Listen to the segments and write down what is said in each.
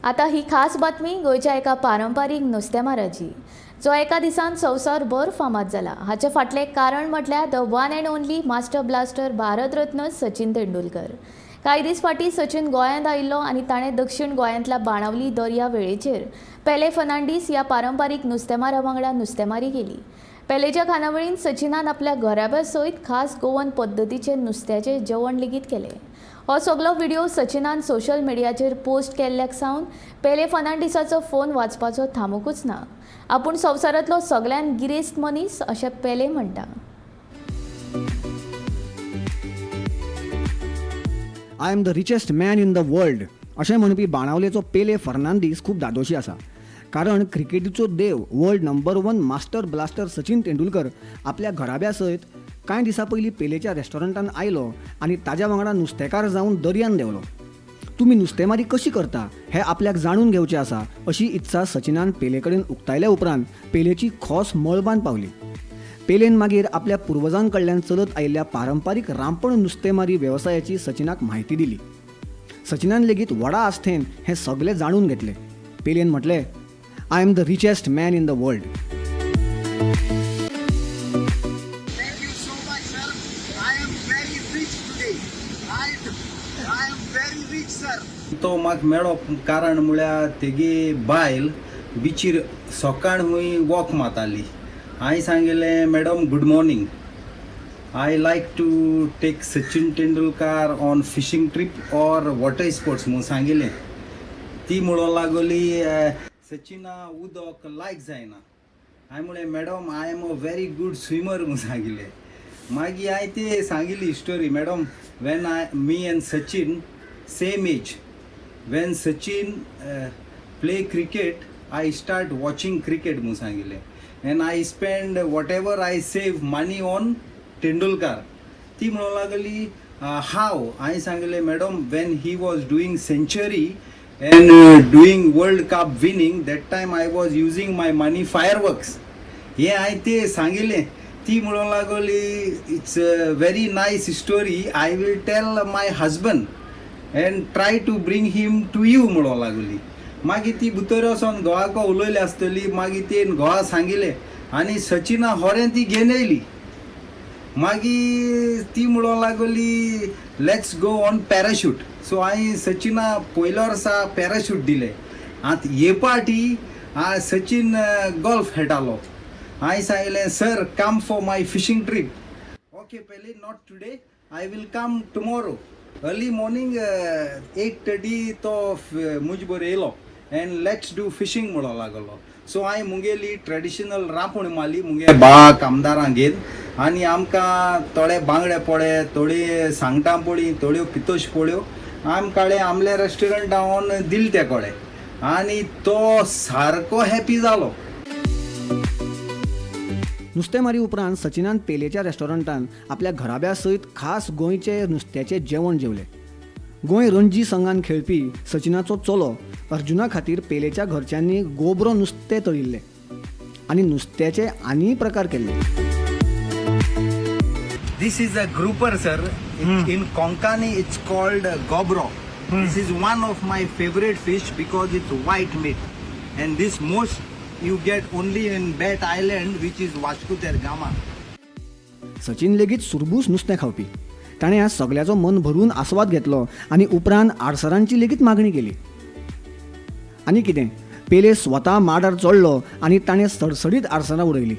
आता ही खास बातमी गोयच्या एका पारंपारीक नुस्तेमाराची जो एका दिसान संवसारभर फामाद जाला। हाचे फाटले कारण म्हटल्यार the one and only master blaster Bharat Ratna Sachin Tendulkar. कांय दीस फाटीं सचिन गोंयांत आयिल्लो आनी ताणें दक्षिण गोंयांतल्या बाणावली दर्या वेळेचेर पेले फर्नांडीस ह्या पारंपारीक नुस्तेमारा वांगडा नुस्तेमारी केली। पेलेच्या खानावळींत सचिनान आपल्या घराब्या सयत खास गोवन पद्दतीचें नुस्त्याचें जेवण लेगीत केलें। हो सगळो व्हिडिओ सचिनान सोशल मिडियाचेर पोस्ट केल्ल्याक सावन पेले फर्नांडिसाचो फोन वाचपाचो थांबूंकूच ना। आपूण संवसारांतलो सगळ्यान गिरेस्त मनीस अशें पेले म्हणटा। I am the richest man in the world अशें म्हणपी बाणावलेचो पेले फर्नांडीस खूब दादोशी आसा। कारण क्रिकेटीचो देव world number 1 master blaster Sachin Tendulkar आपल्या घराब्या सयत कांय दिसां पयलीं पेलेच्या रेस्टॉरंटान आयलो आनी ताज्या वांगडा नुस्तेकार जावन दर्यान देंवलो। तुमी नुस्तेमारी कशी करता हें आपल्याक जाणून घेवचें आसा अशी इत्सा सचिनान पेले कडेन उक्तायल्या उपरांत पेलेची खोस मळबान पावली। पेलेन मागीर आपल्या पुर्वजां कडल्यान चलत आयिल्ल्या पारंपारीक रांपण नुस्तेमारी वेवसायाची सचिनाक म्हायती दिली। सचिनान लेगीत व्हडा आस्थेन हें सगळें जाणून घेतलें। पेलेन म्हटलें, I am the richest man in the world. तो म्हाका मेळ्ळो कारण म्हळ्यार तेगे बायल बिचीर सकाळ हूंय वॉक मारताली। हांवें सांगिल्लें, madam good morning, I like to take Sachin Tendulkar on fishing trip or water sports म्हणून सांगिल्लें। ती म्हणूंक लागली सचिना उदक लायक जायना। हांवें म्हळें, madam I am a very good swimmer म्हणून सांगिल्लें। मागीर हांवें ती सांगिल्ली story, madam when me and Sachin same age, when Sachin play cricket, I start watching cricket म्हणून सांगिल्लें, and I spend whatever I save money on Tendulkar. ती म्हणूंक लागली how? हांवें सांगिल्लें, madam when he was doing century and doing World Cup winning, that time I was using my money fireworks. हे हांवें ते सांगिल्लें। ती म्हणूंक लागली, it's a very nice story, I will tell my husband and try to bring him to you म्हणूंक लागली। मागीर ती भितर वचोन घोवाक उलयली आसतली। मागीर तेन घोवा सांगिल्लें आनी सचिना होरें ती घेवन येयली। मागीर ती म्हणूंक लागली, let's go on parachute. So हांवें सचिना पयल्या वर्सा पॅराशूट दिलें। आतां हे पाटी सचिन गोल्फ खेळटालो। हांवें सांगिल्लें, sir come for my fishing trip. Okay Pele, not today, I will come tomorrow early morning 8:30 तो मुजे बरोबर येयलो एंड लेट्स डू फिशींग म्हणूंक लागलो। सो हांवें मुगेली ट्रेडिशनल रांपण मारली मुगे बाक आमदारांक घेवन, आनी आमकां थोडे बांगडे पडे, थोडी सांगटां पडी, थोड्यो पितोश पड्यो आमकां आमल्या रेस्टॉरंटान दिले ते कोडे, आनी तो सारको हॅपी जालो। नुस्तेमारी उपरांत सचिनान पेलेच्या रेस्टॉरंटान आपल्या घराब्या सयत खास गोंयचे नुस्त्याचें जेवण जेवलें। गोंय रणजी संघान खेळपी सचिनाचो चलो अर्जुना खातीर पेलेच्या घरच्यांनी गोब्रो नुस्तें तळिल्लें आनी नुस्त्याचे आनी प्रकार केल्ले। This is a grouper, sir. In Konkani, it's called gobro. This is one of my favorite fish because it's white meat, and this most you get only in Bet Island, which is Vasco da Gama. Sachin लेगीत सुरबूस नुस्तें खावपी। ताणें ह्या सगळ्याचो मन भरून आस्वाद घेतलो आनी उपरांत आडसरांची लेगीत मागणी केली। आनी कितें, पेले स्वता माडार चडलो आनी ताणें सडसडीत आडसरां उडयली।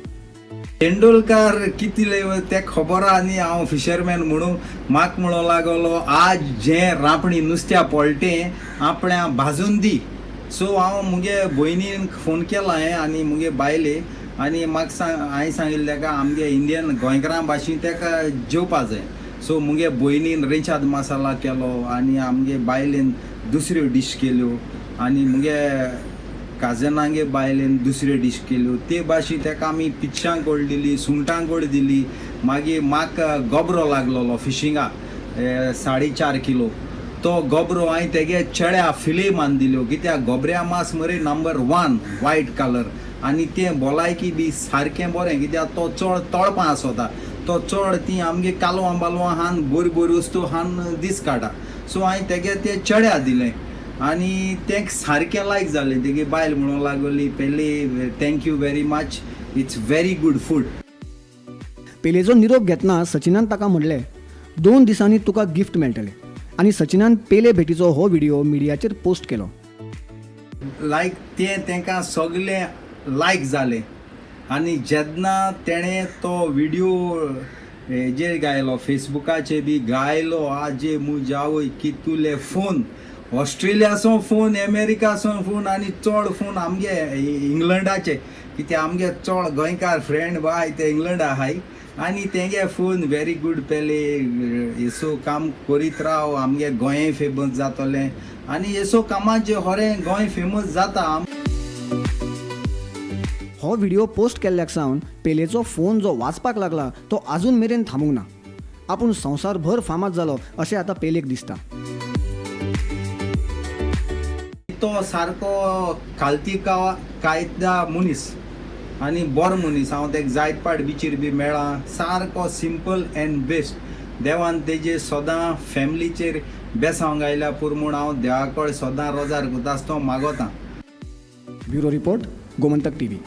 तेंडुलकर कितले ते खबर आनी हांव फिशरमॅन म्हणून म्हाका म्हणूंक लागलो, आज जें रांपणी नुस्त्या पडटें आपण्या भाजून दी। सो हांव मुगे भयणीन फोन केला आनी मुगे बायले, आनी म्हाका हांवें सांगिल्लें तेका आमगे इंडियन गोंयकारां भाशेन तेका जेवपा जाय। सो मुगे भयणीन रेंचाद मसाला केलो आनी आमगे बायलेन दुसऱ्यो डीश केल्यो, आनी मुगे काजनांगे बायलेन दुसऱ्यो डीश केल्यो। ते भाशेन तेका आमी पिच्चां कोड दिली, सुंगटां कोड दिली। मागीर म्हाका गोब्रो लागलोलो फिशिंगाक 4.5 किलो। तो गोब्रो हांवें तेगे चेड्या फिले मान दिल्यो, कित्याक गोबऱ्या मास मरे नंबर 1 व्हायट कलर, आनी तें भलायकी बी सारकें बरें, कित्याक तो चड तळपां आसता। तो चड ती आमगे कालवां बालवां हान बरी बरी वस्तू हान दीस काडा। सो हांवें तेगे ते चेड्या दिलें। आनी तें सारकें लायक जालें. तेगे बायल म्हणूंक लागली Pele thank you very much, it's very good food. पेलेचो निरोप घेतना सचिनान ताका म्हणलें 2 दिसांनी तुका गिफ्ट मेळटलें. आनी सचिनान पेले भेटीचो हो व्हिडिओ मिडियाचेर पोस्ट केलो. लायक तें तांकां सगळें लायक जालें. आनी जेन्ना तेणें तो व्हिडिओ हेजेर गायलो, फेसबुकाचेर बी गायलो, आजे मुजावय कितुले फोन, ऑस्ट्रेलियाचो फोन, अमेरिकाचो फोन आनी चड फोन आमगे इंग्लंडाचे, कित्याक आमगे चड गोंयकार फ्रेंड बाय ते इंग्लंड आहाय. आनी तेंगे फोन व्हेरी गुड पेले, येसो काम करीत राव, आमगे गोंय फेमस जातलें. आनी येसो कामाचे खरें गोंय फेमस जाता. हो व्हिडिओ पोस्ट केल्ल्याक सावन पेलेचो फोन जो वाजपाक लागला तो आजून मेरेन थांबूंक ना. आपूण संवसारभर फामाद जालो अशें आतां पेलेक दिसता. तो सारको खालती कायदा मनीस आनी बरो मनीस. हांव तेका जायत पाट बिचीर बी मेळ्ळा. सारको सिंपल एंड बेस्ट. देवान तेजे सदां फॅमिलीचेर बेसांव गायल्या पूर म्हूण हांव देवा कडेन सदां रोजार करता, तो मागोता. Bureau report, Gomantak TV.